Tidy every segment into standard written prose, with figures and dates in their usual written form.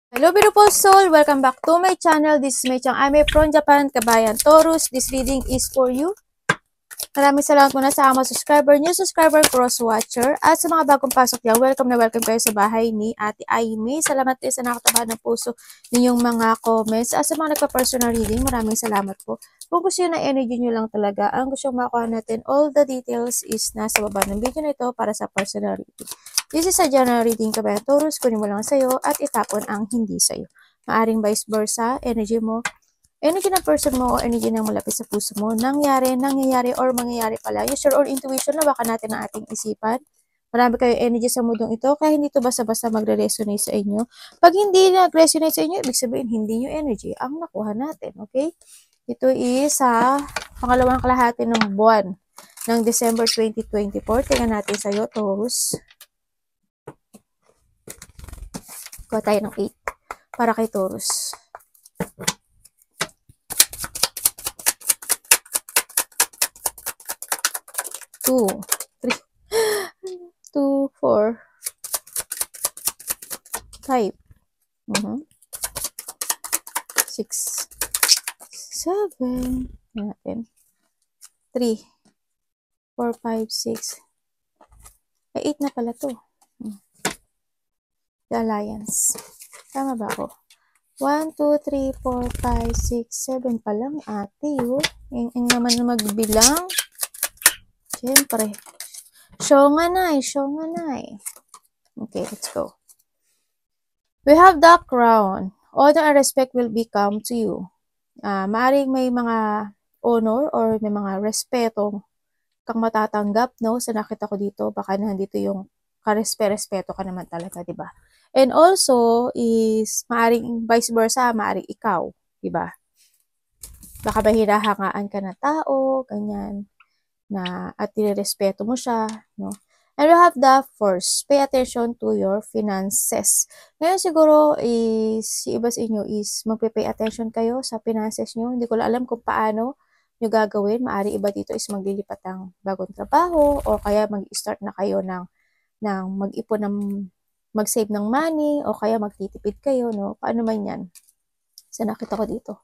Hello beautiful soul! Welcome back to my channel. This is Mei Chang. I'm from Japan, Kabayan, Taurus. This reading is for you. Maraming salamat muna sa mga subscriber, new subscriber, cross-watcher. At sa mga bagong pasok yan, welcome na welcome kayo sa bahay ni Ate Aimee. Salamat din sa nakataba ng puso ninyong mga comments. At sa mga nagpa-personal reading, maraming salamat po. Kung gusto nyo na energy nyo lang talaga, ang gusto makuha natin, all the details is nasa baba ng video na ito para sa personal reading. This is a general reading, Kabayan Taurus. Kunin mo lang sa'yo at itapon ang hindi sa'yo. Maaring vice versa, energy mo, energy ng person mo o energy ng malapit sa puso mo, nangyayari, or mangyayari pala. Use your own intuition na baka natin ang ating isipan. Marami kayo energy sa mundong ito, kaya hindi ito basta-basta magre-resonate sa inyo. Pag hindi nag-resonate sa inyo, ibig sabihin hindi nyo energy ang nakuha natin, okay? Ito is sa pangalawang kalahati ng buwan ng December 2024. Tingnan natin sa iyo, Taurus. Kuha tayo ng 8 para kay Taurus. 2, 3, 2, 4, 5, 6, 7, natin, 3, 4, 5, 6, 8 na pala to. The Alliance. Tama ba ako? 1, 2, 3, 4, 5, 6, 7 pa lang ate. Ang naman na magbilang. Siyempre. Show nga na. Okay, let's go. We have the crown. Honor and respect will become to you. Maaring may mga honor or may mga respeto kang matatanggap, no? Sa nakita ko dito, baka nandito yung karespeto ka naman talaga, di ba? And also is maaring vice versa, maaring ikaw, di ba? Baka ba hinahangaan ka na tao, ganyan, na at nirespeto mo siya, no? And we have the first, pay attention to your finances. Ngayon siguro is, si iba sa inyo is magpe-pay attention kayo sa finances nyo. Hindi ko alam kung paano nyo gagawin. Maari iba dito is maglilipat ng bagong trabaho o kaya mag-start na kayo ng mag-ipon ng mag-save ng money o kaya magtitipid kayo, no? Paano man yan? Sa nakita ko dito.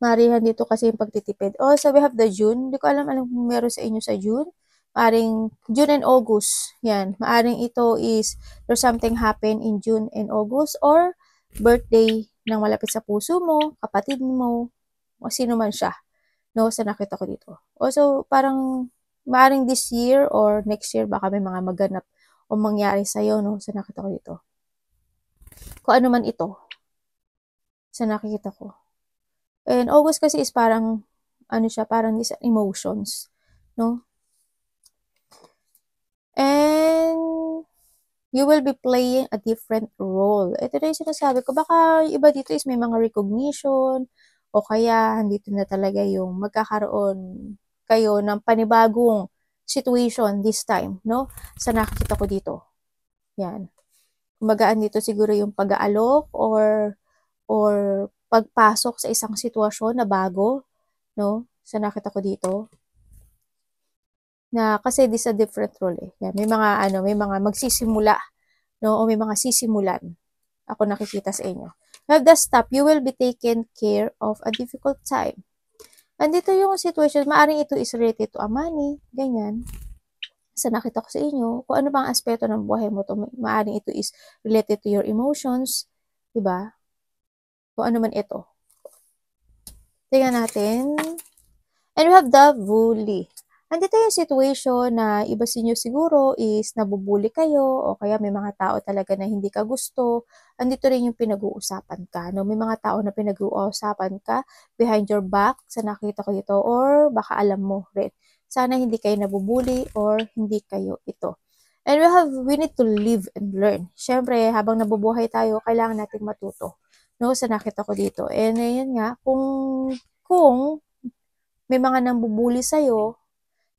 Marihan dito kasi yung pagtitipid. So we have the June. Hindi ko alam kung meron sa inyo sa June. Maaring June and August. Yan. Maaring ito is there's something happen in June and August or birthday ng malapit sa puso mo, kapatid mo, o sino man siya. No, sa nakita ko dito. So parang maaring this year or next year baka may mga maganap o mangyari sa'yo, no, sa nakita ko dito. Kung ano man ito sa nakikita ko. And August kasi is parang, ano siya, parang these emotions, no? And you will be playing a different role. Ito na yung sinasabi ko, baka iba dito is may mga recognition, o kaya andito na talaga yung magkakaroon kayo ng panibagong situation this time, no? Sa nakikita ko dito. Yan. Kumagaan dito siguro yung pag-aalok or pagpasok sa isang sitwasyon na bago, no? Sa nakita ko dito. Na kasi this a different role eh. Yan, may mga magsisimula, no? O may mga sisimulan. Ako nakikita sa inyo. Have the stop, you will be taken care of a difficult time. Andito yung situation, maaring ito is related to a money, ganyan. Sa nakita ko sa inyo, kung ano bang aspeto ng buhay mo, maaring ito is related to your emotions, diba? Kung ano man ito. Tingnan natin. And we have the bully. Andito yung situation na iba sa inyo siguro is nabubuli kayo o kaya may mga tao talaga na hindi ka gusto. Andito rin yung pinag-uusapan ka. No? May mga tao na pinag-uusapan ka behind your back sa nakita ko dito or baka alam mo rin. Sana hindi kayo nabubuli or hindi kayo ito. And we need to live and learn. Siyempre, habang nabubuhay tayo, kailangan natin matuto. No, sa nakita ko dito. And ayun nga, kung may mga nambubuli sa'yo,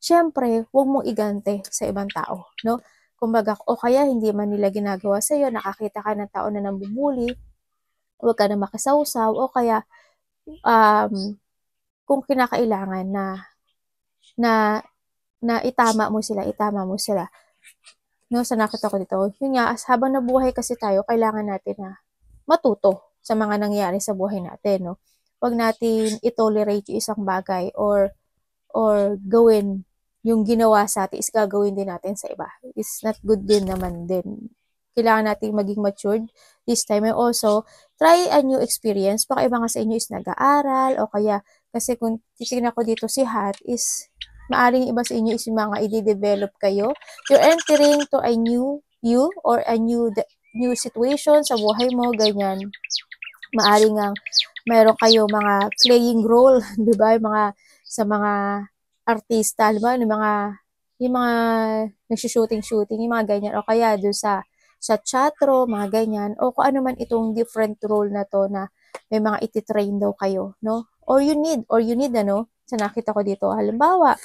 syempre, huwag mong igante sa ibang tao, no? Kumbaga, o kaya hindi man nila ginagawa sa'yo, nakakita ka ng tao na nambubuli, huwag ka na makisawsaw, o kaya, kung kinakailangan na itama mo sila, No, sa nakita ko dito, yun nga, habang nabuhay kasi tayo, kailangan natin na matuto sa mga nangyari sa buhay natin, no? Huwag natin i-tolerate yung isang bagay or gawin yung ginawa sa atin is gagawin din natin sa iba. It's not good din naman din. Kailangan natin maging matured this time. And also, try a new experience. Baka iba nga sa inyo is nag-aaral o kaya, kasi kung titignan ko dito si Hat is, maaring iba sa inyo is yung mga i-develop kayo. You're entering to a new you or a new situation sa buhay mo, ganyan. Maaring ang meron kayo mga playing role, di ba? Yung mga sa mga artista, di ba? Yung mga nagsushooting, yung mga ganyan. O kaya doon sa chatro, mga ganyan. O kung ano man itong different role na to na may mga ititrain daw kayo, no? Or you need, ano, sa nakita ko dito, halimbawa,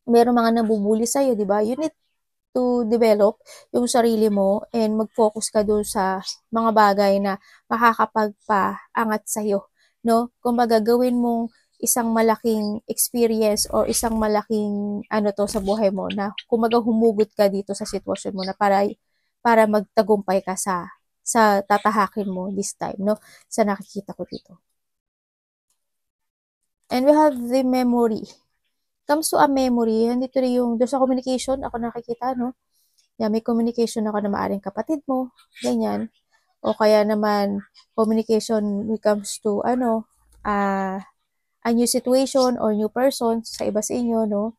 meron mga nabubuli sa'yo, di ba? You need to develop yung sarili mo and mag-focus ka doon sa mga bagay na makakapagpaangat sa'yo, no? Kung gagawin mong isang malaking experience or isang malaking ano to sa buhay mo na kumaga humugot ka dito sa sitwasyon mo na para magtagumpay ka sa tatahakin mo this time, no? Sa nakikita ko dito. And we have the memory. Comes to a memory, nandito rin yung doon sa communication, ako nakikita, no? Yan, may communication ako na maaring kapatid mo, ganyan. O kaya naman, communication when it comes to, a new situation or new person sa iba sa inyo, no?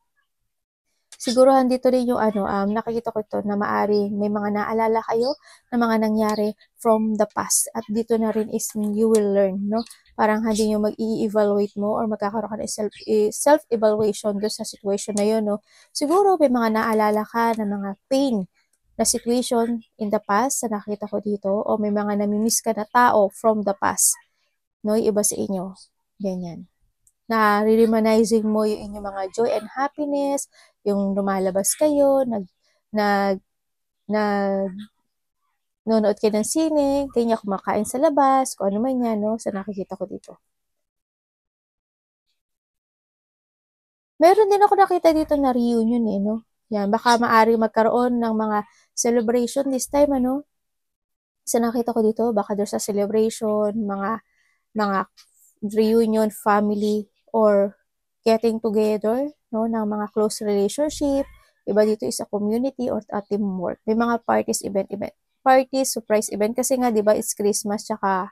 Siguro dito rin yung nakikita ko ito na maaring may mga naalala kayo na mga nangyari from the past. At dito na rin is you will learn, no? Parang hindi nyo mag-i-evaluate mo or magkakaroon ka ng self-evaluation doon sa situation na yun, no? Siguro may mga naalala ka na mga pain na situation in the past na nakita ko dito o may mga namimiss ka na tao from the past, no? Yung iba sa inyo. Ganyan. Na re-reminiscing mo yung inyong mga joy and happiness, yung lumalabas kayo, nanonood kayo ng sine, ganyan, kumakain sa labas, kung ano man yan, no? Sa nakikita ko dito. Meron din ako nakita dito na reunion, no? Yan, baka maaari magkaroon ng mga celebration this time, ano? Sa nakita ko dito, baka there's a celebration, mga reunion, family, or getting together, no, ng mga close relationship. Iba dito is a community or a teamwork. May mga parties, event. Parties, surprise event. Kasi nga, di ba, it's Christmas, saka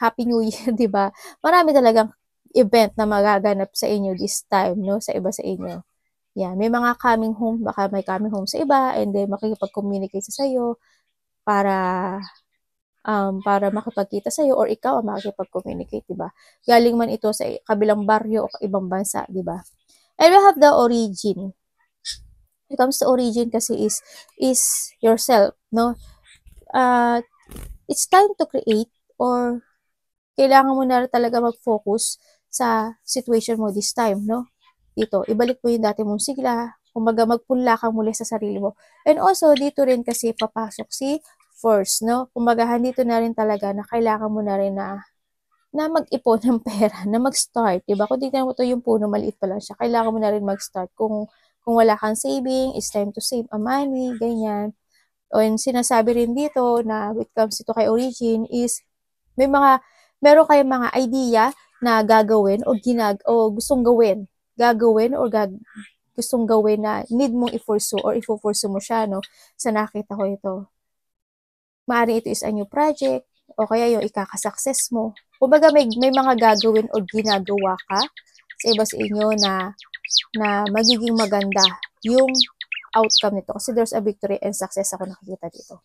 Happy New Year, di ba? Marami talagang event na magaganap sa inyo this time, no, sa iba sa inyo. Yeah, may mga coming home, baka may coming home sa iba, and then makikipag-communicate sa sayo para makipagkita sa'yo or ikaw ang makikipag-communicate, diba? Galing man ito sa kabilang baryo o ibang bansa, diba? And we have the origin. When it comes to origin kasi is yourself, no? It's time to create or kailangan mo na talaga mag-focus sa situation mo this time, no? Dito, ibalik mo yung dati mong sigla, kumbaga magpunla ka muli sa sarili mo. And also, dito rin kasi papasok si first, no? Kumbaga, dito na rin talaga na kailangan mo na rin na mag-ipon ng pera, na mag-start, diba? Kung tignan mo to yung puno, maliit pa lang siya, kailangan mo na rin mag-start. Kung wala kang saving, it's time to save a money, ganyan. O yung sinasabi rin dito na when it comes to kay origin is, meron kayong mga idea na gagawin o gustong gawin. Gustong gawin na need mong i-pursue or i-pursue mo siya, no? Sa nakita ko ito. Maaari ito is a new project o kaya yung ikakasuccess mo. Kumbaga may mga gagawin o ginagawa ka sa iba sa inyo na magiging maganda yung outcome nito. Kasi there's a victory and success ako nakikita dito.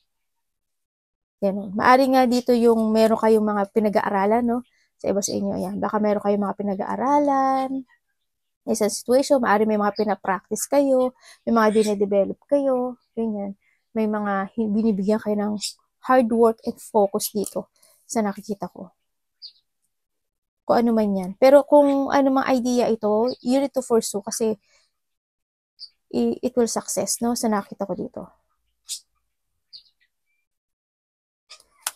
Yan. Maaari nga dito yung meron kayong mga pinag-aaralan, no? Sa iba sa inyo. Yan. Baka meron kayong mga pinag-aaralan. Isang situation, maaari may mga pinapractice kayo, may mga dinedevelop kayo, ganyan. May mga binibigyan kayo ng hard work and focus dito sa nakikita ko. Kung ano man yan. Pero kung ano mang idea ito, you need to pursue kasi it will success, no? Sa nakita ko dito.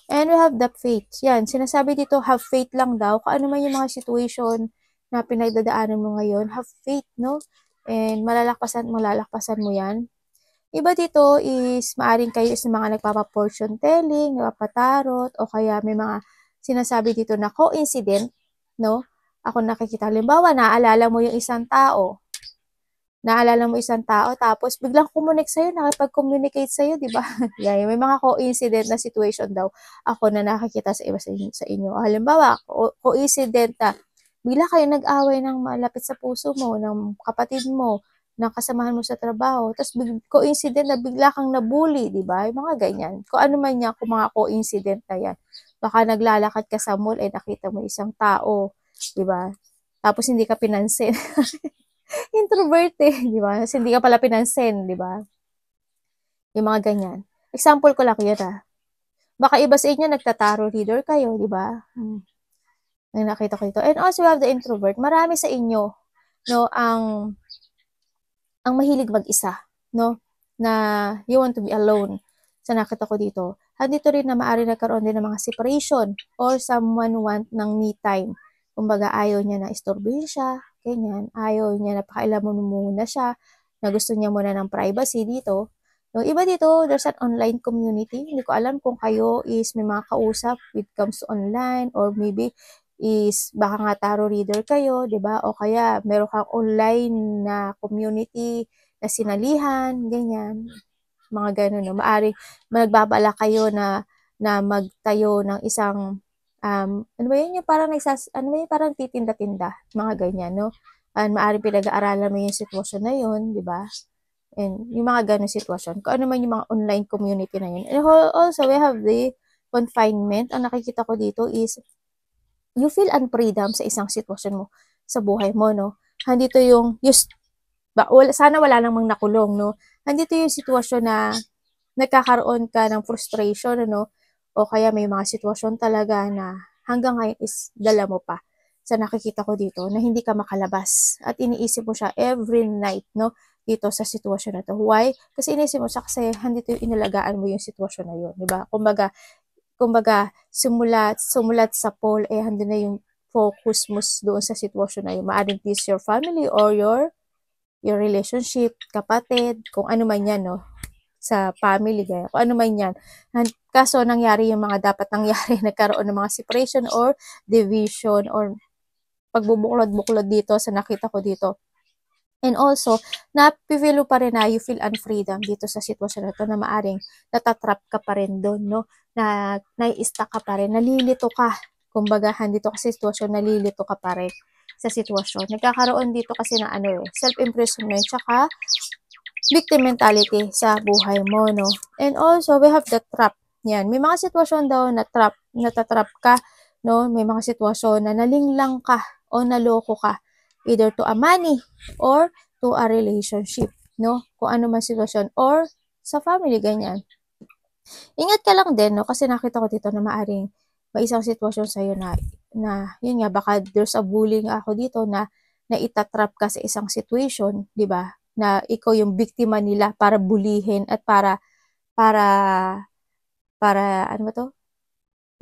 And we have the faith. Yan, sinasabi dito, have faith lang daw. Kung ano man yung mga situation na pinagdadaanan mo ngayon, have faith, no? And malalakpasan mo yan. Iba dito is maaring kayo is mga nagpapa-fortune telling, nagpapatarot, o kaya may mga sinasabi dito na coincident, no? Ako nakikita, halimbawa, naalala mo isang tao, tapos biglang kumunik sa'yo, nakipag-communicate sa'yo, di ba? Yan, may mga coincident na situation daw ako na nakikita sa iba sa inyo. Halimbawa, coincident na bigla kayo nag-away ng malapit sa puso mo, ng kapatid mo, ng kasamahan mo sa trabaho, tapos coincident na bigla kang nabully, di ba? Yung mga ganyan. Kung ano man yan, kung mga coincident na yan. Baka naglalakad ka sa mall, nakita mo isang tao, di ba? Tapos hindi ka pinansin. Introvert di ba? Kasi hindi ka pala pinansin, di ba? Yung mga ganyan. Example ko lang yun Baka iba sa inyo, nagtataro reader kayo, di ba? Nakita ko ito. And also, you have the introvert. Marami sa inyo, no, ang mahilig mag-isa, no, na you want to be alone. Sa nakita ko dito. Dito rin na maaari nagkaroon din ng mga separation or someone want ng me time. Kumbaga, ayaw niya na istorbohin siya, ganyan. Ayaw niya na pakailaman muna siya, na gusto niya muna ng privacy dito. No, iba dito, there's an online community. Hindi ko alam kung kayo is may mga kausap when it comes to online, or maybe is baka nga tarot reader kayo, 'di ba? O kaya meron kang online na community na sinalihan, ganyan. Mga ganun, no. Maaring magbabala kayo na magtayo ng isang ano ba yun, yung parang parang titinda-tinda, mga ganyan, no? And maaring pinag-aaralan mo yung sitwasyon na yun, 'di ba? And yung mga ganung sitwasyon, kung ano man yung mga online community na yun. And also, we have the confinement. Ang nakikita ko dito is you feel unfreedom sa isang sitwasyon mo sa buhay mo, no? Handito yung sana wala namang nakulong, no? Handito yung sitwasyon na nagkakaroon ka ng frustration, ano? O kaya may mga sitwasyon talaga na hanggang ngayon is dala mo pa sa nakikita ko dito na hindi ka makalabas at iniisip mo siya every night, no? Dito sa sitwasyon na to. Why? Kasi iniisip mo siya kasi handito yung inalagaan mo yung sitwasyon na yun, di ba? Kumbaga, sumulat sa poll, handun na yung focus mo doon sa sitwasyon na yun. Maaring this your family or your relationship, kapatid, kung ano man yan, no? Sa family, kung ano man yan. Kaso, nangyari yung mga dapat nangyari, nagkaroon ng mga separation or division or pagbubuklod-buklod dito sa nakita ko dito. And also, napifeel pa rin na you feel unfreedom dito sa sitwasyon na to, na maaring natatrap ka pa rin doon, no? Na nai-stuck ka pa rin, nalilito ka. Kumbaga, dito kasi sitwasyon, nalilito ka pa rin sa sitwasyon. Nagkakaroon dito kasi ng self-imprisonment, tsaka victim mentality sa buhay mo, no? And also, we have the trap. Yan. May mga sitwasyon daw na natatrap ka, no? May mga sitwasyon na nalinglang ka o naloko ka, either to a money or to a relationship, no? Kung ano man sitwasyon, or sa family, ganyan. Ingat ka lang din, no? Kasi nakita ko dito na maaring may isang sitwasyon sa'yo na yun nga, baka there's a bullying ako dito na itatrap ka sa isang situation, di ba? Na ikaw yung biktima nila para bulihin at para ano ba to?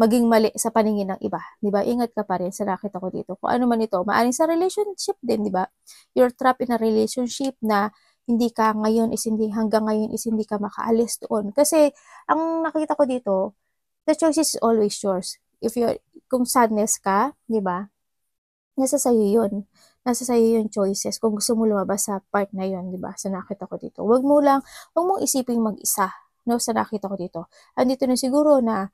Maging mali sa paningin ng iba, 'di ba? Ingat ka pa rin sa nakita ko dito. Kung ano man ito, maaring sa relationship din, 'di ba? You're trapped in a relationship na hanggang ngayon is hindi ka makaalis doon. Kasi ang nakita ko dito, the choice is always yours. Kung sadness ka, 'di ba? Nasa sayo 'yun. Nasa sayo yung choices kung gusto mo lumabas sa part na 'yon, 'di ba? Sa nakita ko dito. Wag mong isiping mag-isa, no, sa nakita ko dito. Andito na siguro na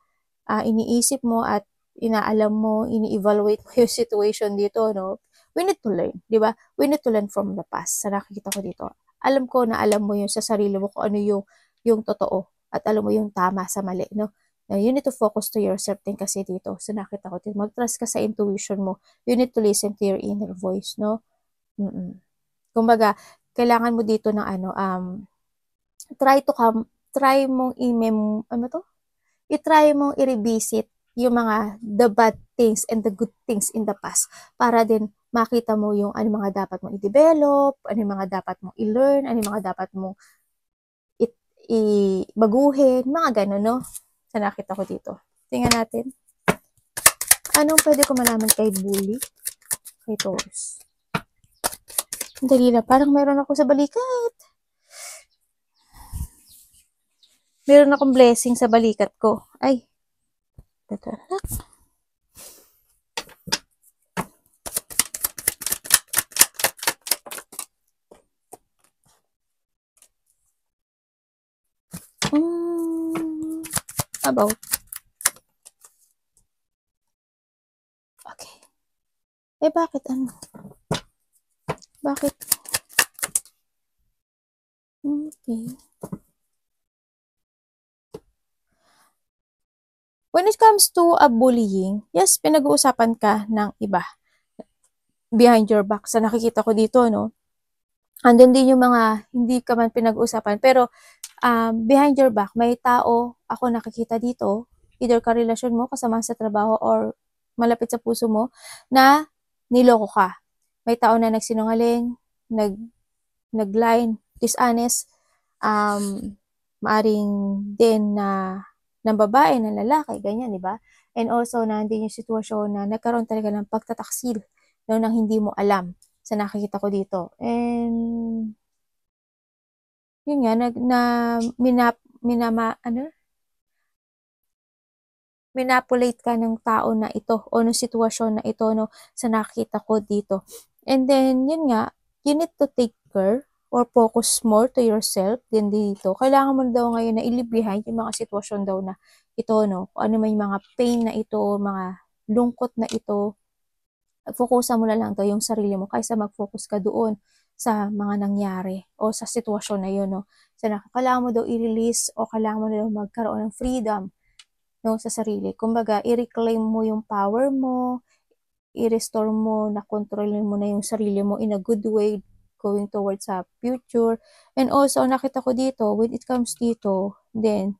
iniisip mo at inaalam mo, ini-evaluate mo yung situation dito, no? We need to learn, di ba? We need to learn from the past. Sa nakikita ko dito. Alam ko na alam mo yung sa sarili mo kung ano yung totoo at alam mo yung tama sa mali, no? Now, you need to focus to yourself din kasi dito. Sa nakita ko dito. Mag-trust ka sa intuition mo. You need to listen to your inner voice, no? Kumbaga, kailangan mo dito ng try mong i-try mong i-revisit yung mga the bad things and the good things in the past para din makita mo yung ano mga dapat mong i-develop, ano yung mga dapat mong i-learn, ano yung mga dapat mong baguhin, mga gano'n, no? Sa nakita ko dito. Tingnan natin. Anong pwede ko malaman kay bully? Kay Taurus. Dali lang. Parang meron ako sa balikat. Meron akong blessing sa balikat ko. Ay. Ito. About. Okay. Eh, bakit ano? Bakit? Okay. When it comes to a bullying, yes, pinag-uusapan ka ng iba behind your back. Sa nakikita ko dito, no? Andun din yung mga hindi ka man pinag-uusapan. Pero, behind your back, may tao ako nakikita dito, either karelasyon mo, kasama sa trabaho, or malapit sa puso mo, na niloko ka. May tao na nagsinungaling, nag-line, dishonest, maaring din na ng babae, ng lalaki, ganyan, di ba? And also, nandun yung sitwasyon na nagkaroon talaga ng pagtataksil, no, nang hindi mo alam sa nakikita ko dito. And, yun nga, minapulate ka ng tao na ito, o ng sitwasyon na ito, no, sa nakikita ko dito. And then, yun nga, you need to take care or focus more to yourself din dito. Kailangan mo daw ngayon na i-leave behind yung mga sitwasyon daw na ito, no, kung ano may mga pain na ito, mga lungkot na ito, focusan mo na lang daw yung sarili mo kaysa mag-focus ka doon sa mga nangyari o sa sitwasyon na yun, no. So, kailangan mo daw i-release o kailangan mo na daw magkaroon ng freedom, no, sa sarili. Kumbaga, i-reclaim mo yung power mo, i-restore mo, na kontrolin mo na yung sarili mo in a good way going towards sa future. And also, nakita ko dito, when it comes dito, then,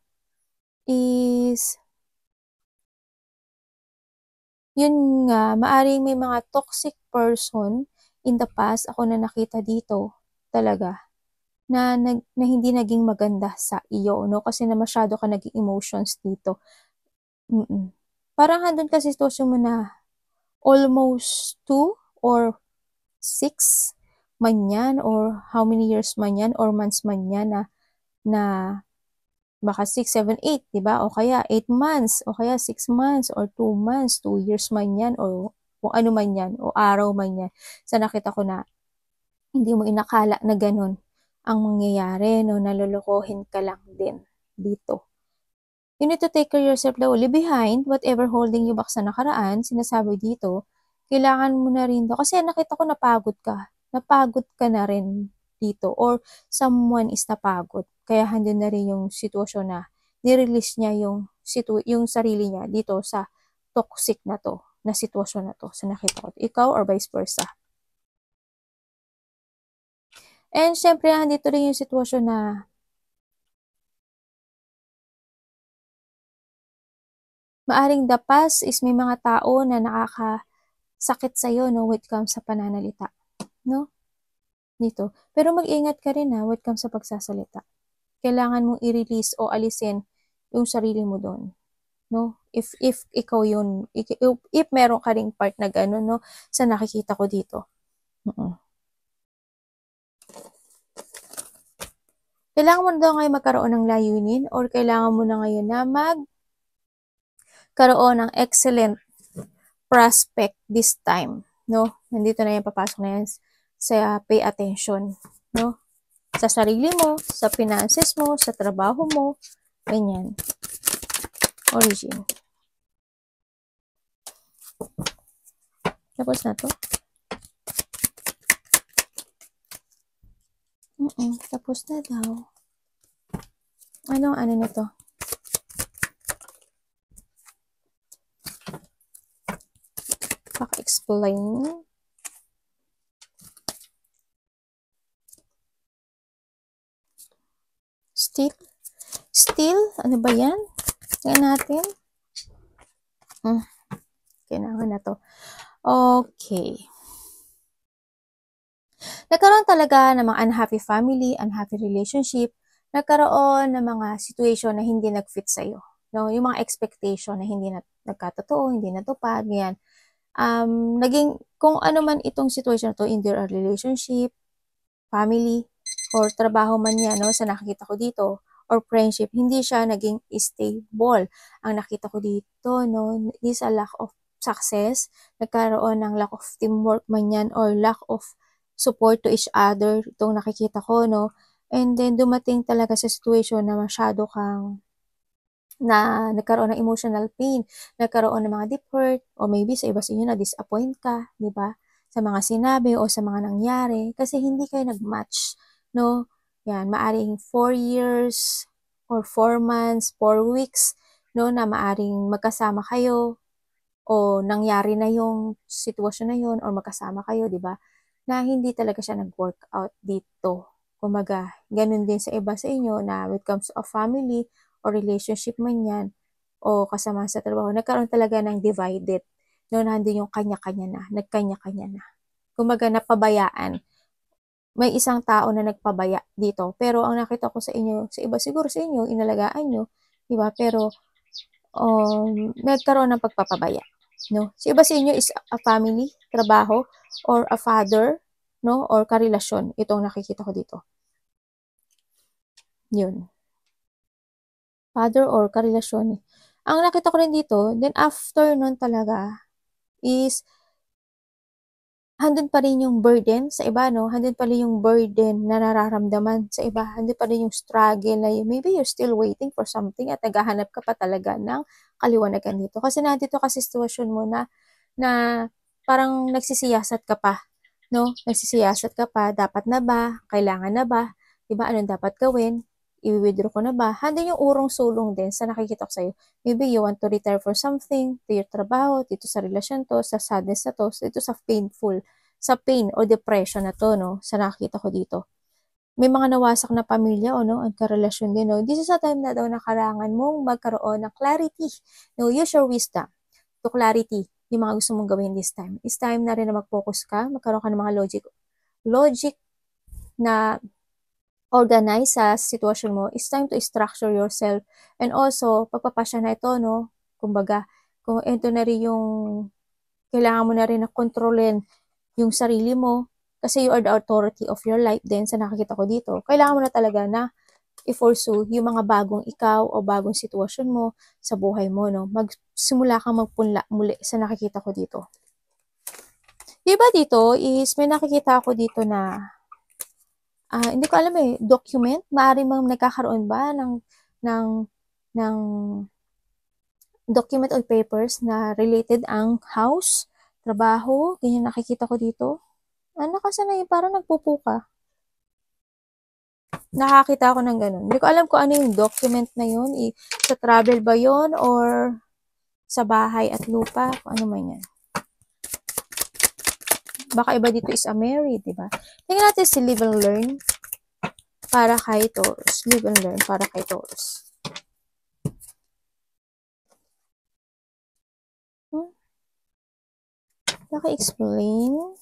is, yun nga, maaring may mga toxic person in the past, ako na nakita dito, talaga, na hindi naging maganda sa iyo, no? Kasi na masyado ka naging emotions dito. Parang handun kasi sitwasyon mo na almost 2 or 6 man yan, or how many years man yan, or months man yan, na baka 6, 7, 8, diba? O kaya 8 months, o kaya 6 months, or 2 months, 2 years man yan, o kung ano man yan, o araw man yan. Sa nakita ko na hindi mo inakala na ganun ang mangyayari, no? Nalolokohin ka lang din dito. You need to take care of yourself lowly behind whatever holding you back sa nakaraan. Sinasabi dito, kailangan mo na rin daw. Kasi nakita ko napagod ka. Napagod ka na rin dito. Or someone is napagod. Kaya handun na rin yung sitwasyon na nirelease niya yung sarili niya dito sa toxic na to, na sitwasyon na to. Sa nakita ko. Ikaw or vice versa. And syempre, handito rin yung sitwasyon na maaring the past is may mga tao na nakakasakit sa'yo, no, when it comes sa pananalita, no? Dito. Pero mag-ingat ka rin, when it comes sa pagsasalita. Kailangan mong i-release o alisin yung sarili mo doon, no? If ikaw yun, if meron ka ring part na gano'n, no, sa nakikita ko dito. Kailangan mo na daw ngayon magkaroon ng layunin, or kailangan mo na ngayon na magkaroon ng excellent prospect this time, no? Nandito na yan, papasok na yan sa pay attention, no? Sa sarili mo, sa finances mo, sa trabaho mo, ganyan. Origin. Tapos na to? Tapos na daw. Ano na to? Paka-explain. Still? Ano ba yan? Tingnan natin. Kailangan na to. Okay. Nagkaroon talaga ng mga unhappy family, unhappy relationship, nagkaroon ng mga situation na hindi nag-fit sa'yo. No? Yung mga expectation na hindi nagkatotoo, hindi natupad, ganyan. Kung ano man itong situation to in their relationship, family or trabaho man yan, no, sa nakikita ko dito, or friendship, hindi siya naging stable. Ang nakita ko dito, no, is a lack of success, nagkaroon ng lack of teamwork man yan, or lack of support to each other, itong nakikita ko, no, and then dumating talaga sa situation na masyado kang na nagkaroon ng emotional pain, nagkaroon ng mga deep hurt, o maybe sa iba sa inyo na-disappoint ka, di ba? Sa mga sinabi o sa mga nangyari, kasi hindi kayo nag-match, no? Yan, maaring 4 years or 4 months, 4 weeks, no, na maaring magkasama kayo o nangyari na yung sitwasyon na yun or magkasama kayo, di ba? Na hindi talaga siya nag-work out dito. Kumaga, ganun din sa iba sa inyo na when it comes to a family or relationship man yan o kasama sa trabaho, nagkaroon talaga ng divided. No, nandun yung kanya-kanya na, nagkanya-kanya na. Kumaga, napabayaan. May isang tao na nagpabaya dito. Pero ang nakita ko sa inyo, sa iba siguro sa inyo, inalagaan nyo, di ba? Pero nagkaroon ng pagpapabaya. No? Si iba sa inyo is a family, trabaho, or a father, no, or karelasyon. Itong nakikita ko dito. Yun. Father or karelasyon. Ang nakita ko rin dito, then after nun talaga, is handun pa rin yung burden sa iba, no? Handun pa rin yung burden na nararamdaman sa iba. Handun pa rin yung struggle na maybe you're still waiting for something at naghahanap ka pa talaga ng kaliwanagan dito. Kasi nandito kasi sitwasyon mo na parang nagsisiyasat ka pa, no? Nagsisiyasat ka pa, dapat na ba? Kailangan na ba? Diba, anong dapat gawin? I-withdraw ko na ba? Handun yung urong-sulong din sa nakikita ko sa'yo. Maybe you want to retire for something, to your trabaho, dito sa relasyon to, sa sadness na to, dito sa painful, sa pain o depression na to, no? Sa nakikita ko dito. May mga nawasak na pamilya o no, ang karelasyon din, no? This is a time na daw na kailangan mong magkaroon ng clarity. No, use your wisdom to clarity yung mga gusto mong gawin this time. It's time na rin na mag-focus ka, magkaroon ka ng mga logic na organize sa sitwasyon mo. It's time to structure yourself. And also, pagpapasya na ito, no? Kumbaga, kung ito na rin yung kailangan mo na rin na kontrolin yung sarili mo kasi you are the authority of your life din sa nakikita ko dito. Kailangan mo na talaga na i-pursue yung mga bagong ikaw o bagong sitwasyon mo sa buhay mo, no? Magsimula kang magpunla muli sa nakikita ko dito. Diba dito is may nakikita ako dito na hindi ko alam document, maaari mang nagkakaroon ba ng document or papers na related ang house, trabaho, ganyan nakikita ko dito. Ano kasi na yun, parang nagpupo ka. Nakakita ako ng ganun. Hindi ko alam kung ano yung document na yun. Sa travel ba yun or sa bahay at lupa, kung ano man yan. Baka iba dito is a married, diba? Tingnan natin si Live and Learn para kay Taurus. Live and Learn para kay Taurus. Naka-explain.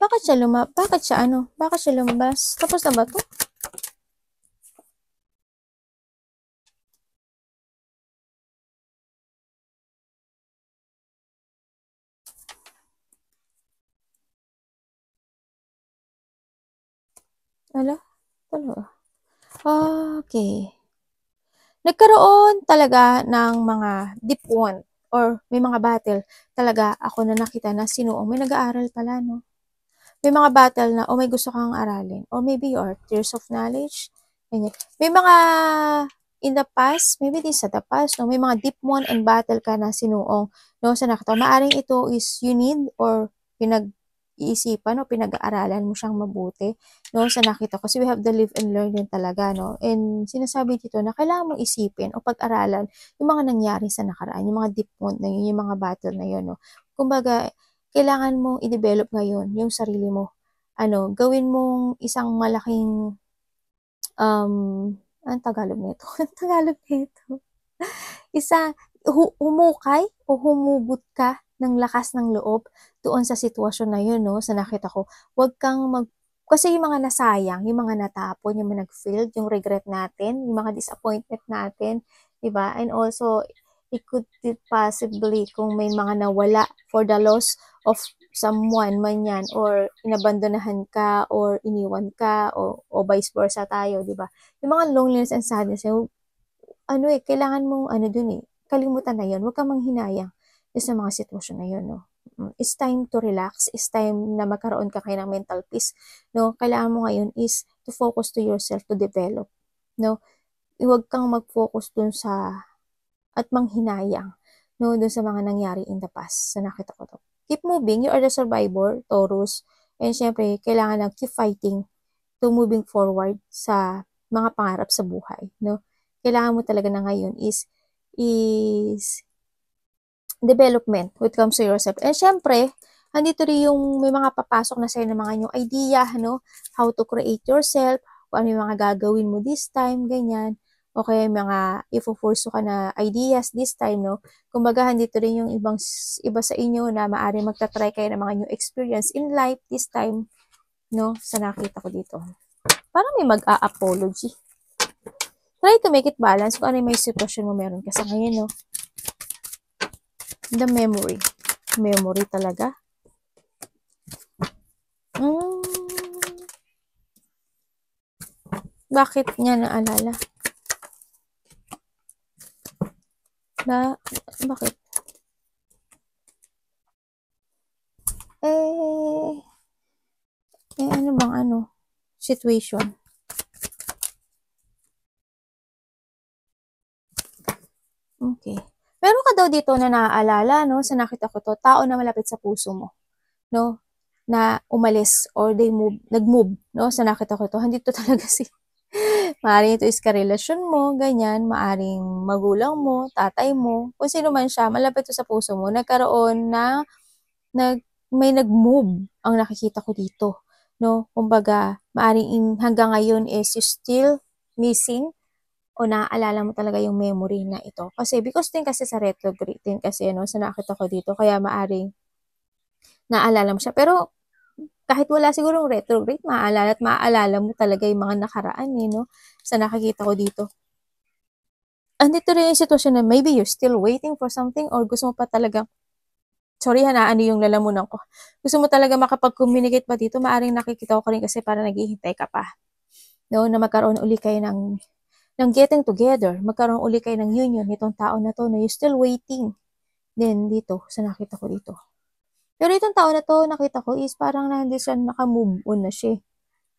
Bakit siya lumabas? Tapos na ba to? Ala? Talaga? Okay. Nagkaroon talaga ng mga deep wound or may mga battle talaga ako na nakita na sinuong. May nag-aaral pala, no? May mga battle na, may gusto kang aralin. Or maybe you are tears of knowledge. Ganyan. May mga in the past, maybe this sa the past, no? May mga deep wound and battle ka na sinuong, no? Sa nakita. Maaring ito is you need or pinag-iisipan o pinag-aaralan mo siyang mabuti, no? Sa nakita ko. Kasi we have the live and learn din talaga, no? And sinasabi dito na kailangan mong isipin o pag-aralan yung mga nangyari sa nakaraan, yung mga deep wound na yun, yung mga battle na yun, no? Kumbaga, kailangan mong i-develop ngayon yung sarili mo. Gawin mong isang malaking, ang Tagalog nito? Ang Tagalog nito? Humukay o humugot ka ng lakas ng loob doon sa sitwasyon na yun, no? Sa nakita ko, huwag kang Kasi yung mga nasayang, yung mga natapon, yung mga nag-failed, yung regret natin, yung mga disappointment natin, diba? And also, it could possibly kung may mga nawala for the loss of someone man yan, or inabandonahan ka, or iniwan ka, o vice versa tayo, diba? Yung mga loneliness and sadness, yung, kailangan mong, dun kalimutan na yun. Huwag kang manghinayang sa mga sitwasyon na yun, no? It's time to relax. It's time na magkaroon ka kayo ng mental peace. No? Kailangan mo ngayon is to focus to yourself to develop. No? Huwag kang mag-focus dun sa at manghinayang, no? Dun sa mga nangyari in the past. Sa nakita ko to. Keep moving. You are the survivor, Taurus. And syempre, kailangan lang keep fighting to moving forward sa mga pangarap sa buhay. No? Kailangan mo talaga na ngayon is development when it comes to yourself. And syempre, andito rin yung may mga papasok na sa'yo ng mga yung idea, how to create yourself, kung ano yung mga gagawin mo this time, ganyan. O kaya yung mga ifo-force ka na ideas this time, no? Kumbaga, andito rin yung iba sa inyo na maaari magta-try kayo ng mga new experience in life this time, no? Sa nakita ko dito. Parang may mag-a-apology. Try to make it balance kung ano yung may sitwasyon mo meron ka sa ngayon, no? The memory. Memory talaga. Bakit niya naalala? Bakit? Ano bang situation? Okay. Meron ka daw dito na naaalala, no? Sa nakita ko to, tao na malapit sa puso mo, no? Na umalis or nag-move, no? Sa nakita ko to, andito talaga si maaring ito is karelasyon mo, ganyan, maaring magulang mo, tatay mo, kung sino man siya, malapit to sa puso mo, nagkaroon na may nag-move ang nakikita ko dito, no? Kumbaga, maaring hanggang ngayon is you still missing o naaalala mo talaga yung memory na ito. Kasi because din kasi sa retrograde din kasi sa nakita ko dito, kaya maaring naalala mo siya. Pero kahit wala sigurong retrograde, maaalala mo talaga yung mga nakaraan no? Sa nakikita ko dito. Andito rin yung sitwasyon na maybe you're still waiting for something or gusto mo pa talaga, sorry yung lalamunan ko. Gusto mo talaga makapag-communicate pa dito, maaring nakikita ko rin kasi para naghihintay ka pa. No? Na magkaroon uli kayo ng getting together, magkaroon uli kayo ng union nitong tao na to, no? You're still waiting. Then, dito, sa nakita ko dito. Pero itong tao na to, nakita ko is parang hindi siya naka-move on na siya.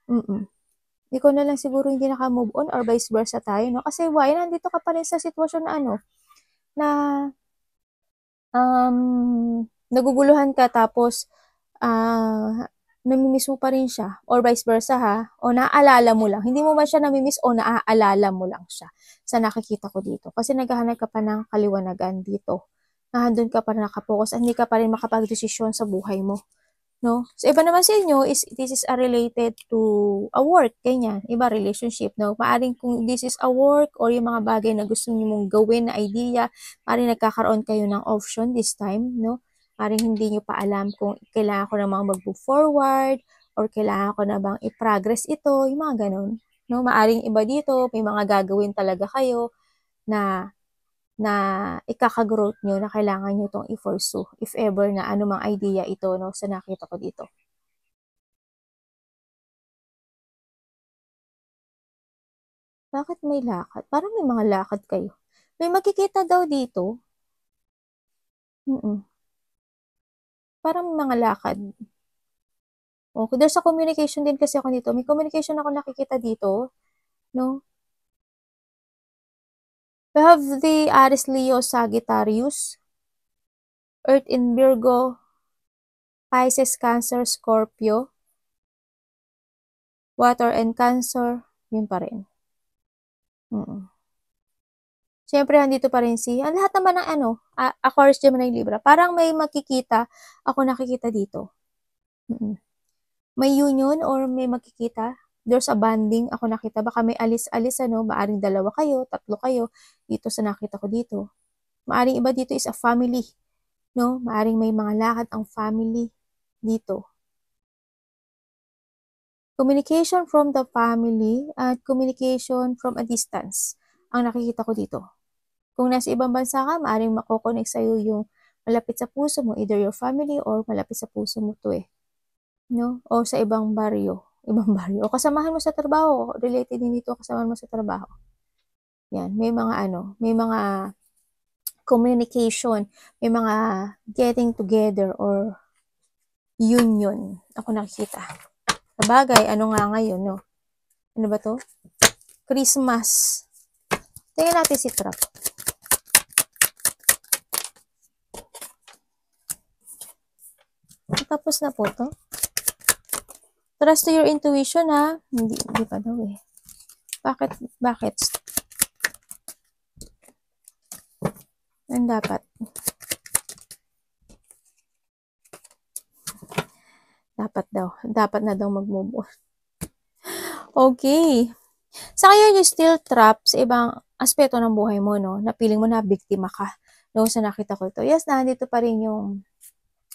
Hindi ko na lang siguro hindi naka-move on or vice versa tayo, no? Kasi why, nandito ka pa rin sa sitwasyon na na naguguluhan ka tapos namimiss mo pa rin siya or vice versa o naaalala mo lang. Hindi mo man siya namimiss o naaalala mo lang siya sa nakikita ko dito. Kasi naghahanap ka pa ng kaliwanagan dito. Nahandun ka pa rin nakapokus at hindi ka pa rin makapag-desisyon sa buhay mo. No? So, iba naman sa inyo, this is related to a work, ganyan. Iba, relationship, no? Maaring kung this is a work or yung mga bagay na gusto niyo mong gawin na idea, maaring nagkakaroon kayo ng option this time, no? Maaring hindi niyo pa alam kung kailangan ko namang mag-move forward or kailangan ko na bang i-progress ito, yung mga ganun. No? Maaring iba dito, may mga gagawin talaga kayo na ikaka-growth nyo na kailangan nyo itong i-pursue if ever na anumang idea ito no, sa nakita ko dito. Bakit may lakad? Parang may mga lakad kayo. May makikita daw dito. Parang may mga lakad. Okay, there's a communication din kasi ako dito. May communication ako nakikita dito. No? We have the Aries, Leo, Sagittarius, Earth in Virgo, Pisces, Cancer, Scorpio, Water and Cancer, yun pa rin. Siyempre, andito pa rin ang lahat naman ng Aquarius, Gemini, Libra. Parang may makikita, ako nakikita dito. May union or may makikita. There's a bonding, ako nakita. Baka may alis-alis, maaring 2 kayo, 3 kayo, dito sa nakita ko dito. Maaring iba dito is a family, no? Maaring may mga lakad ang family dito. Communication from the family at communication from a distance ang nakikita ko dito. Kung nasa ibang bansa ka, maaaring makokonek sa'yo yung malapit sa puso mo, either your family or malapit sa puso mo to no? O sa ibang baryo. O kasamahan mo sa trabaho, related din dito kasamahan mo sa trabaho. Yan, may mga may mga communication, may mga getting together or union ako nakikita. Sabagay, ano nga ngayon, no? Ano ba to? Christmas. Tingnan natin si Trap. Tapos na po to. Trust to your intuition, ha? Hindi pa daw eh. Bakit? Ano dapat? Dapat na daw mag-move on. Okay. Sa ngayon, you still trap sa ibang aspeto ng buhay mo, no? Na feeling mo na biktima ka. No, sa nakita ko ito. Yes, nandito pa rin yung,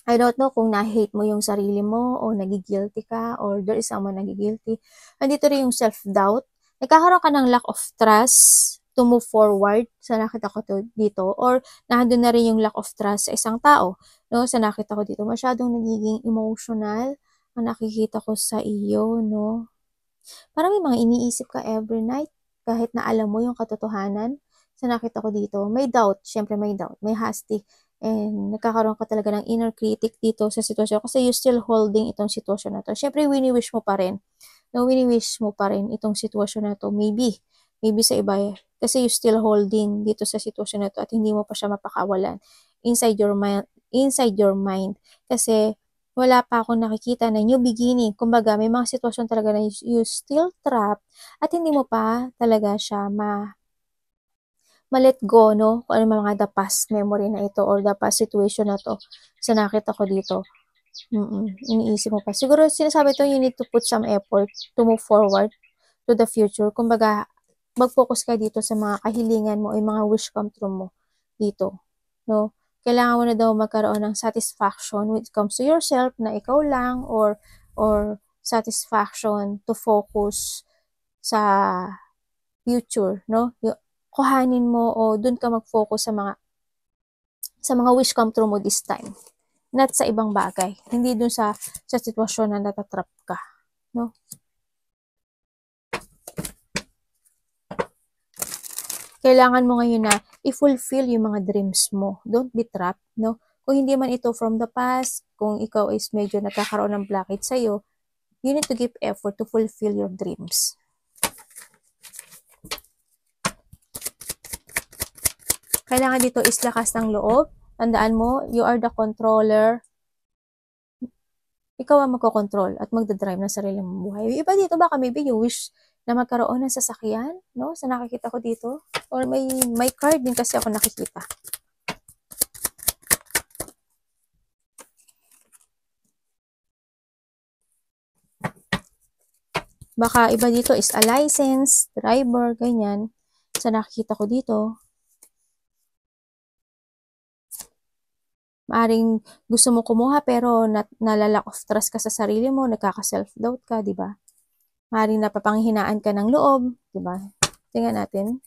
I don't know kung na-hate mo yung sarili mo o nagigilty ka or there is someone nagigilty. Nandito rin yung self-doubt. Nagkakaroon ka ng lack of trust to move forward sa nakita ko to dito or nandun na rin yung lack of trust sa isang tao. No, sa nakita ko dito, masyadong nagiging emotional ang nakikita ko sa iyo, no? Parang may mga iniisip ka every night kahit na alam mo yung katotohanan. Sa nakita ko dito, may doubt, syempre may doubt, may hasty, and nagkakaroon ka talaga ng inner critic dito sa sitwasyon kasi you still holding itong sitwasyon na to. Syempre, wini-wish mo pa rin. No, wini-wish mo pa rin itong sitwasyon na to. Maybe sa iba kasi you still holding dito sa sitwasyon na to at hindi mo pa siya mapakawalan inside your mind kasi wala pa akong nakikita na new beginning. Kumbaga, may mga sitwasyon talaga na you still trapped at hindi mo pa talaga siya ma-let go, no? Kung ano mga the past memory na ito or the past situation na to sa nakita ko dito. Iniisip mo pa. Siguro sinasabi to, you need to put some effort to move forward to the future. Kumbaga, mag-focus ka dito sa mga kahilingan mo o yung mga wish come true mo dito, no? Kailangan mo na daw magkaroon ng satisfaction when it comes to yourself na ikaw lang or satisfaction to focus sa future, no? Kuhanin mo o dun ka mag-focus sa mga wish come true mo this time. Not sa ibang bagay. Hindi dun sa sitwasyon na natatrap ka, no? Kailangan mo ngayon na i-fulfill yung mga dreams mo. Don't be trapped, no? Kung hindi man ito from the past, kung ikaw is medyo nagkakaroon ng blockage sa'yo, you need to give effort to fulfill your dreams. Kailangan dito is lakas ng loob. Tandaan mo, you are the controller. Ikaw ang magkocontrol at magdadrive ng sarili mong buhay. Iba dito baka maybe you wish na magkaroon ng sasakyan, no? Sa nakikita ko dito. Or may card din kasi ako nakikita. Baka iba dito is a license, driver, ganyan. Sa nakikita ko dito. Maaring gusto mo kumuha pero nalalack of trust ka sa sarili mo, nagkaka-self-doubt ka, di ba? Maaring napapanghinaan ka ng loob, di ba? Tingnan natin.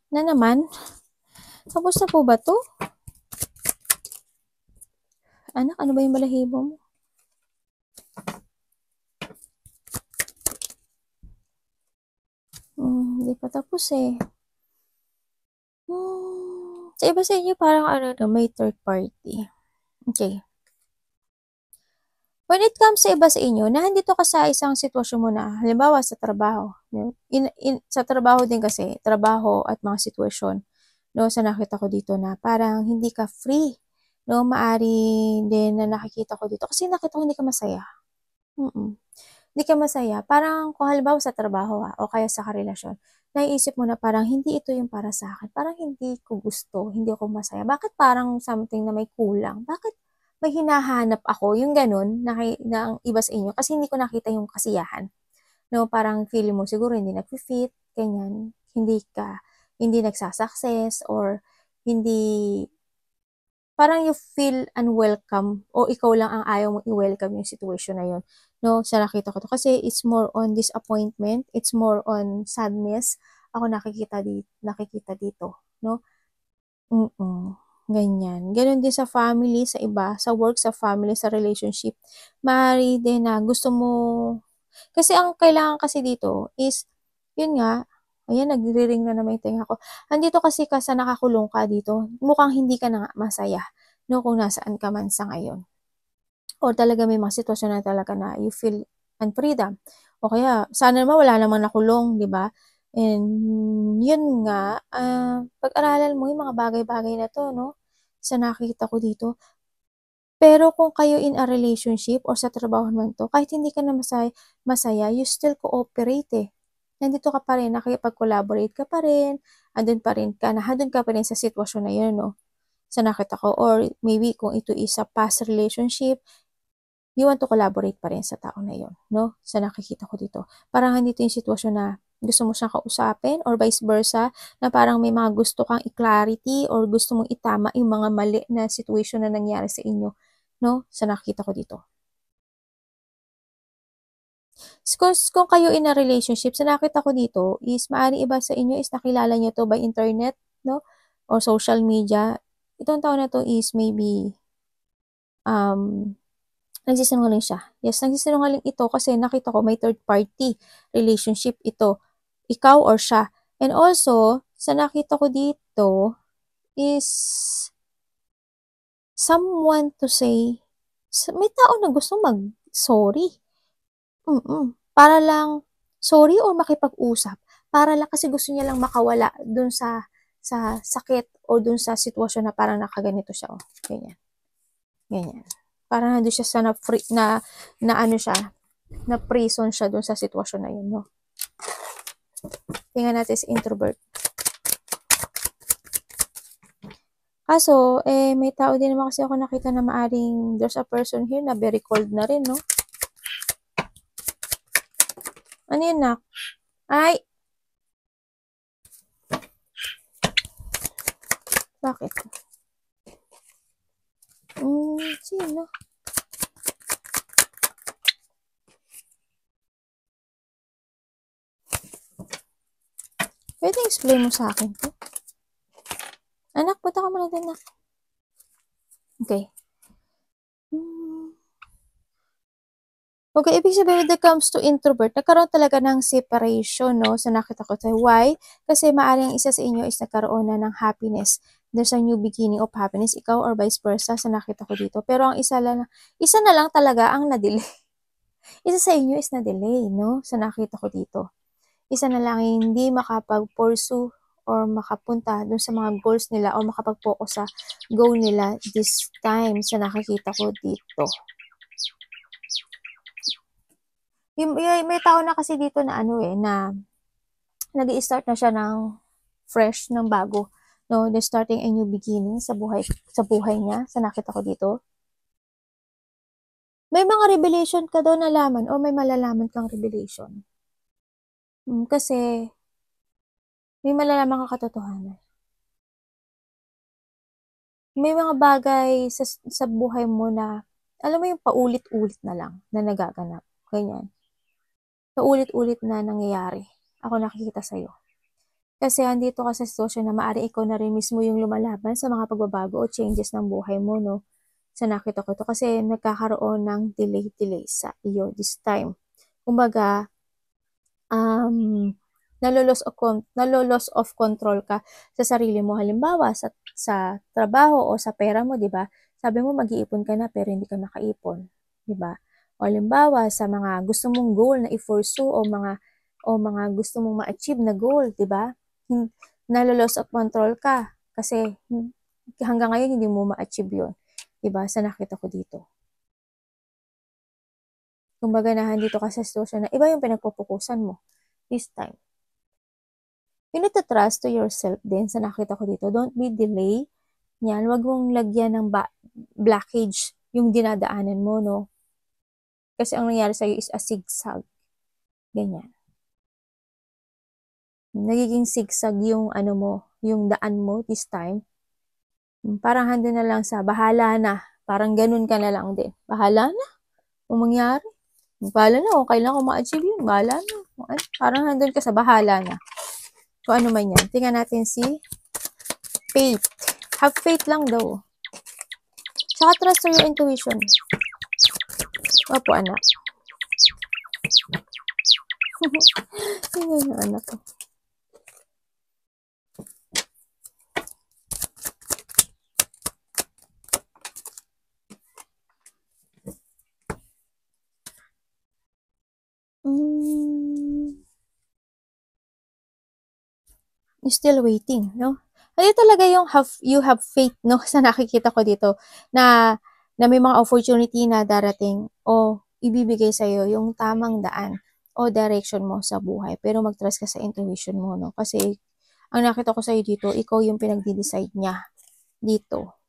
Na naman, tapos na po ba to? Anak, ano ba yung balahibo mo? Hindi pa tapos eh. Sa iba sa inyo, parang may third party. Okay. When it comes sa iba sa inyo, nandito ka sa isang sitwasyon mo na, halimbawa sa trabaho. Sa trabaho din kasi, trabaho at mga sitwasyon, no, sa nakita ko dito na parang hindi ka free. No, maari din na nakikita ko dito. Kasi nakita ko hindi ka masaya. Hindi ka masaya. Parang kung halimbawa sa trabaho o kaya sa karelasyon, naiisip mo na parang hindi ito yung para sa akin. Parang hindi ko gusto, hindi ako masaya. Bakit parang something na may kulang? Bakit may hinahanap ako? Yung ganun, ng iba sa inyo. Kasi hindi ko nakita yung kasiyahan. No, parang feeling mo siguro hindi nag-fit, ganyan. Hindi nagsasucess or hindi parang you feel unwelcome o ikaw lang ang ayaw mong i-welcome yung situation na yun. No, sa nakita ko to. Kasi it's more on disappointment, it's more on sadness. Ako nakikita dito, no? Ganyan. Ganon din sa family, sa iba, sa work, sa family, sa relationship. Maaari din na gusto mo, kasi ang kailangan kasi dito is, yun nga, ayan, nagre-ring na naman yung tenga ko. Andito kasi ka sa nakakulong ka dito, mukhang hindi ka na nga masaya, no, kung nasaan ka man sa ngayon. O talaga may mga sitwasyon na talaga na you feel unfreedom. O kaya, sana naman wala namang nakulong, di ba? And yun nga, pag-aralan mo yung mga bagay-bagay na to, no? Sa nakita ko dito. Pero kung kayo in a relationship or sa trabaho man to, kahit hindi ka na masaya, you still cooperate eh. Nandito ka pa rin, nakikipag-collaborate ka pa rin, andun ka pa rin sa sitwasyon na yun, no? Sa nakita ko. Or maybe kung ito is a past relationship, you want to collaborate pa rin sa tao na yun, no? Sa nakikita ko dito. Parang andito yung sitwasyon na gusto mo siyang kausapin or vice versa, na parang may mga gusto kang i-clarity or gusto mong itama yung mga mali na situation na nangyari sa inyo, no? Sa nakita ko dito. Kung kayo in a relationship, sa nakita ko dito is maaari iba sa inyo is nakilala nyo to by internet, no? Or social media. Itong tao na to is maybe nagsisinungaling siya. Yes, nagsisinungaling ito kasi nakita ko may third party relationship ito. Ikaw or siya. And also, sa nakita ko dito is someone to say, may tao na gusto mag-sorry. Para lang, sorry or makipag-usap. Para lang kasi gusto niya lang makawala dun sa sakit o dun sa sitwasyon na parang nakaganito siya. Oh. Ganyan. Ganyan. Parang nandun siya sa na ano siya, na prison siya dun sa sitwasyon na yun, no? Tingnan natin si introvert. Kaso, may tao din naman kasi ako nakita na maaring there's a person here na very cold na rin, no? Ano yun, nak? Ay! Bakit? Sino? Pwede explain mo sa akin to? Anak, punta ka muna din, nak. Okay. Okay, ibig sabihin when it comes to introvert, nagkaroon talaga ng separation, no? Sa nakita ko tayo. Why? Kasi maaaring isa sa inyo is nagkaroon na ng happiness. There's a new beginning of happiness, ikaw or vice versa sa nakita ko dito. Pero ang isa na lang talaga ang na-delay. Isa sa inyo is na-delay, no? Sa nakita ko dito. Isa na lang hindi makapag-pursue or makapunta dun sa mga goals nila o makapag-focus sa goal nila this time sa nakikita ko dito. May tao na kasi dito na na nag-i-start na siya ng fresh, ng bago. No, they're starting a new beginning sa buhay niya, sa nakita ko dito. May mga revelation ka daw nalaman o may malalaman kang revelation. Kasi may malalaman kang katotohanan. May mga bagay sa buhay mo na, alam mo yung paulit-ulit na lang na nagaganap. Ganyan. Paulit-ulit na nangyayari. Ako nakikita sa'yo. Kasi andito ka sa sitwasyon na maaari ikaw na rin mismo yung lumalaban sa mga pagbabago o changes ng buhay mo, no? Sa nakita ko to. Kasi nagkakaroon ng delay sa iyo this time. Kumbaga, nalo-loss of control ka sa sarili mo. Halimbawa, sa trabaho o sa pera mo, di ba? Sabi mo, mag-iipon ka na pero hindi ka makaipon. Di ba? O halimbawa, sa mga gusto mong goal na i-pursue o mga gusto mong ma-achieve na goal, di ba? Nalo-loss of control ka kasi hanggang ngayon hindi mo ma-achieve yun. Di ba? Sa nakita ko dito. Kumbaga dito ka sa sitwasyon na iba yung pinagpupukusan mo this time. You need to trust to yourself din sa nakita ko dito. Don't be delay. Yan, wag mong lagyan ng blockage yung dinadaanan mo, no? Kasi ang nangyari sa'yo is a zigzag. Ganyan. Nagiging zigzag yung yung daan mo this time. Parang hando na lang sa bahala na. Parang ganun ka na lang din. Bahala na. Kung mangyari. Bahala na. Kung kailan ko ma-achieve yun. Bahala na. Parang handun ka sa bahala na. Kung ano man yan. Tingnan natin si faith. Have faith lang daw. Tsaka trust to your intuition. Opo, anak. Tingnan yung anak ko. Still waiting, no? Ano talaga yung you have faith, no? Sa nakikita ko dito na may mga opportunity na darating o ibibigay sa'yo yung tamang daan o direction mo sa buhay. Pero mag-trust ka sa intuition mo, no? Kasi ang nakita ko sa'yo dito, ikaw yung pinagdi-decide niya dito.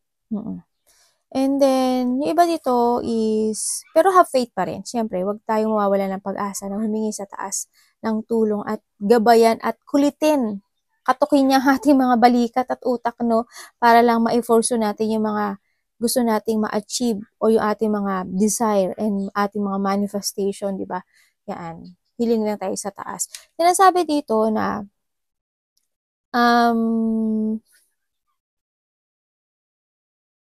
And then, yung iba dito is, pero have faith pa rin. Siyempre, huwag tayong mawawala ng pag-asa na humingi sa taas ng tulong at gabayan at kulitin. Katukin niya ang ating mga balikat at utak, no? Para lang ma-force natin yung mga gusto nating ma-achieve o yung ating mga desire and ating mga manifestation, di ba? Yan. Hiling lang tayo sa taas. Sinasabi dito na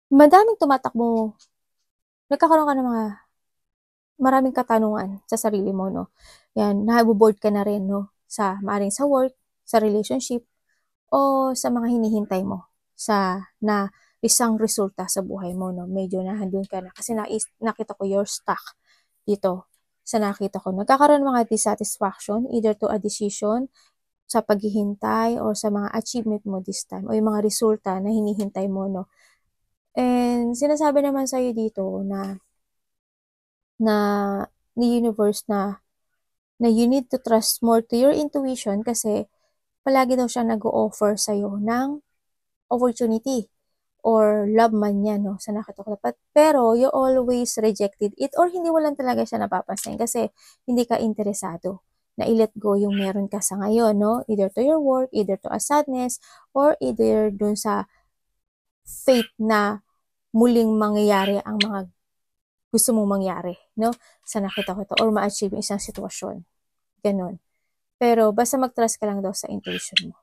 madaming tumatakbo, nagkakaroon ka ng maraming katanungan sa sarili mo, no? Yan, naboboard ka na rin, no? Maaring sa work, sa relationship, o sa mga hinihintay mo na isang resulta sa buhay mo, no? Medyo nahandun ka na. Kasi nakita ko you're stuck dito sa nakita ko. Nagkakaroon ng mga dissatisfaction either to a decision sa paghihintay or sa mga achievement mo this time o yung mga resulta na hinihintay mo, no? And sinasabi naman sa'yo dito na ni universe na you need to trust more to your intuition kasi palagi daw siya nag-o-offer sa'yo ng opportunity or love man yan, no, sa nakita ko. Pero you always rejected it or hindi mo lang talaga siya napapansin kasi hindi ka interesado na i-let go yung meron ka sa ngayon, no? Either to your work, either to a sadness, or either dun sa fate na muling mangyayari ang mga gusto mong mangyari, no? Sa nakita ko ito, or ma-achieve yung isang sitwasyon. Ganun. Pero, basta mag-trust ka lang daw sa intuition mo.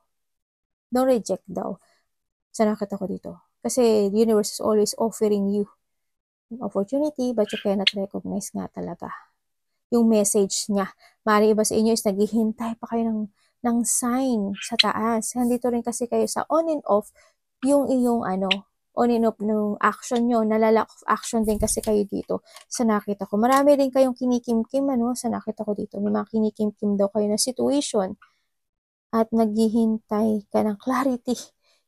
Don't reject daw. Sa nakita ko dito. Kasi, the universe is always offering you an opportunity, but you cannot recognize nga talaga yung message niya. Maaari iba sa inyo is naghihintay pa kayo ng sign sa taas. Nandito rin kasi kayo sa on and off, yung iyong on and off ng action nyo, nalalack of action din kasi kayo dito sa nakita ko. Marami rin kayong kinikimkim, sa nakita ko dito. May mga kinikimkim daw kayo na situation at naghihintay ka ng clarity,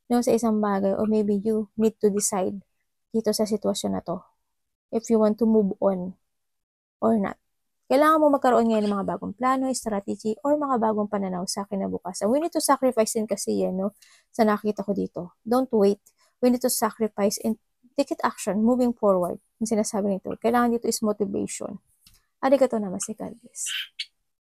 sa isang bagay or maybe you need to decide dito sa sitwasyon na to if you want to move on or not. Kailangan mo magkaroon ngayon ng mga bagong plano, strategy, or mga bagong pananaw sa kinabukasan. We need to sacrifice din kasi yan, sa nakita ko dito. Don't wait. We need to sacrifice and take it action, moving forward. Yung sinasabi nito, kailangan dito is motivation. Arigatou namaste, God bless.